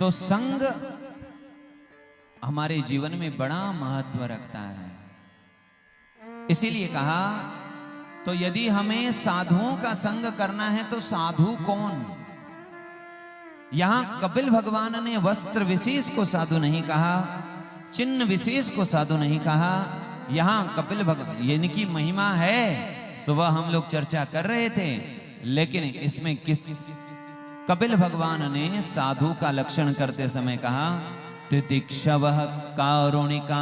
तो संग हमारे जीवन में बड़ा महत्व रखता है। इसीलिए कहा, तो यदि हमें साधुओं का संग करना है तो साधु कौन? यहां कपिल भगवान ने वस्त्र विशेष को साधु नहीं कहा, चिन्ह विशेष को साधु नहीं कहा। यहां कपिल भगवान इनकी महिमा है, सुबह हम लोग चर्चा कर रहे थे, लेकिन इसमें किस कपिल भगवान ने साधु का लक्षण करते समय कहा तितिक्षवः कारुणिका।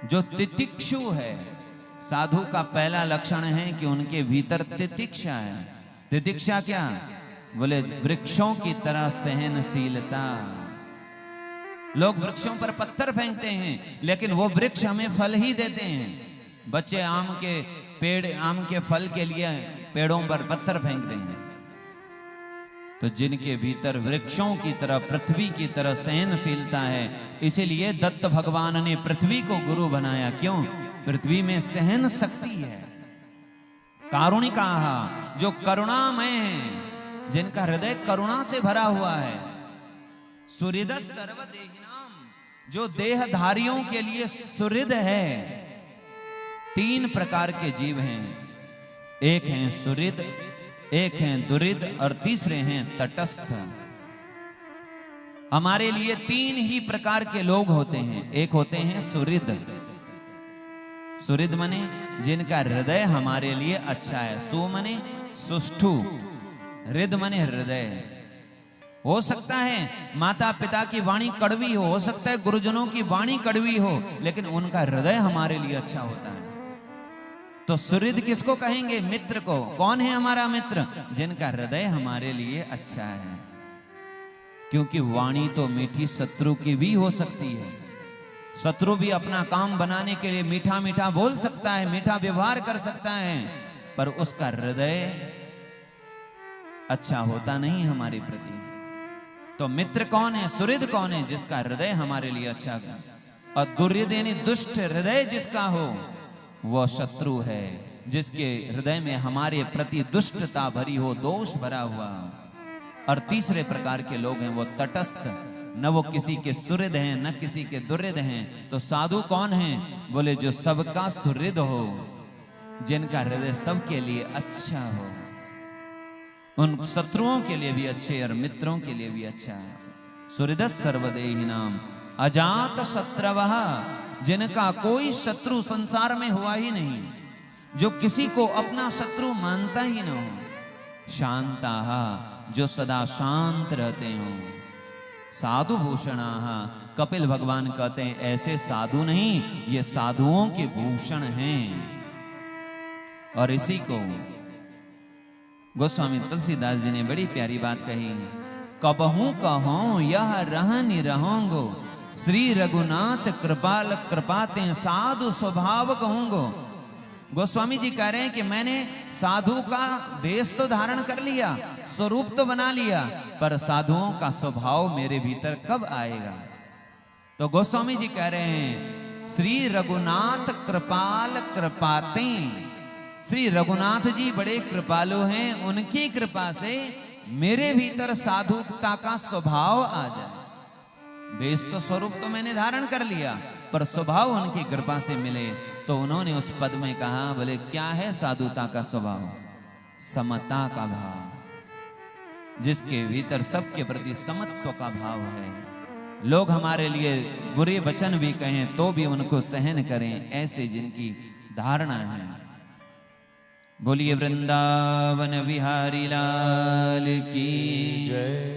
जो तितिक्षु है, साधु का पहला लक्षण है कि उनके भीतर तितिक्षा है। तितिक्षा क्या? बोले वृक्षों की तरह सहनशीलता। लोग वृक्षों पर पत्थर फेंकते हैं, लेकिन वो वृक्ष हमें फल ही देते हैं। बच्चे आम के पेड़, आम के फल के लिए पेड़ों पर पत्थर फेंकते हैं। तो जिनके भीतर वृक्षों की तरह, पृथ्वी की तरह सहनशीलता है, इसीलिए दत्त भगवान ने पृथ्वी को गुरु बनाया। क्यों? पृथ्वी में सहन शक्ति है। कारुणिका, जो करुणामय है, जिनका हृदय करुणा से भरा हुआ है। सुहृद सर्वदेहिनाम, जो देहधारियों के लिए सुहृद है। तीन प्रकार के जीव हैं, एक हैं सुहृद, एक हैं दुहृद और तीसरे हैं तटस्थ। हमारे लिए तीन ही प्रकार के लोग होते हैं। एक होते हैं सुहृद। सुहृद मने जिनका हृदय हमारे लिए अच्छा है। सु मने सुष्ठु, हृद मने हृदय। हो सकता है माता पिता की वाणी कड़वी हो सकता है गुरुजनों की वाणी कड़वी हो, लेकिन उनका हृदय हमारे लिए अच्छा होता है। तो सुहृद किसको कहेंगे? मित्र को। कौन है हमारा मित्र? जिनका हृदय हमारे लिए अच्छा है। क्योंकि वाणी तो मीठी शत्रु की भी हो सकती है। शत्रु भी अपना काम बनाने के लिए मीठा मीठा बोल सकता है, मीठा व्यवहार कर सकता है, पर उसका हृदय अच्छा होता नहीं हमारे प्रति। तो मित्र कौन है? सुहृद कौन है? जिसका हृदय हमारे लिए अच्छा है। और दुर्हृद यानी दुष्ट हृदय जिसका हो, वह शत्रु है। जिसके हृदय में हमारे प्रति दुष्टता भरी हो, दोष भरा हुआ। और तीसरे प्रकार के लोग हैं वो तटस्थ, न वो किसी के सुहृद हैं न किसी के दुर्हृद हैं। तो साधु कौन हैं? बोले जो सबका सुहृद हो, जिनका हृदय सबके लिए अच्छा हो, उन शत्रुओं के लिए भी अच्छे और मित्रों के लिए भी अच्छा है। सुहृद सर्वदेहिनाम अजात शत्रवः, जिनका कोई शत्रु संसार में हुआ ही नहीं, जो किसी को अपना शत्रु मानता ही ना हो। शांताः, जो सदा शांत रहते हो। साधु भूषणाः, कपिल भगवान कहते हैं ऐसे साधु नहीं, ये साधुओं के भूषण हैं। और इसी को गोस्वामी तुलसीदास जी ने बड़ी प्यारी बात कही, कबहू कहो यह रहनि रहोंगो, श्री रघुनाथ कृपाल कृपाते साधु स्वभाव कहूंगो। गोस्वामी जी कह रहे हैं कि मैंने साधु का देश तो धारण कर लिया, स्वरूप तो बना लिया, पर साधुओं का स्वभाव मेरे भीतर कब आएगा? तो गोस्वामी जी कह रहे हैं श्री रघुनाथ कृपाल कृपाते। श्री रघुनाथ जी बड़े कृपालु हैं, उनकी कृपा से मेरे भीतर साधुता का स्वभाव आ जाए। देश तो स्वरूप तो मैंने धारण कर लिया, पर स्वभाव उनकी कृपा से मिले। तो उन्होंने उस पद में कहा, बोले क्या है साधुता का स्वभाव? समता का भाव, जिसके भीतर सबके प्रति समत्व का भाव है। लोग हमारे लिए बुरे वचन भी कहें तो भी उनको सहन करें, ऐसे जिनकी धारणा है। बोलिए वृंदावन बिहारी लाल की जय।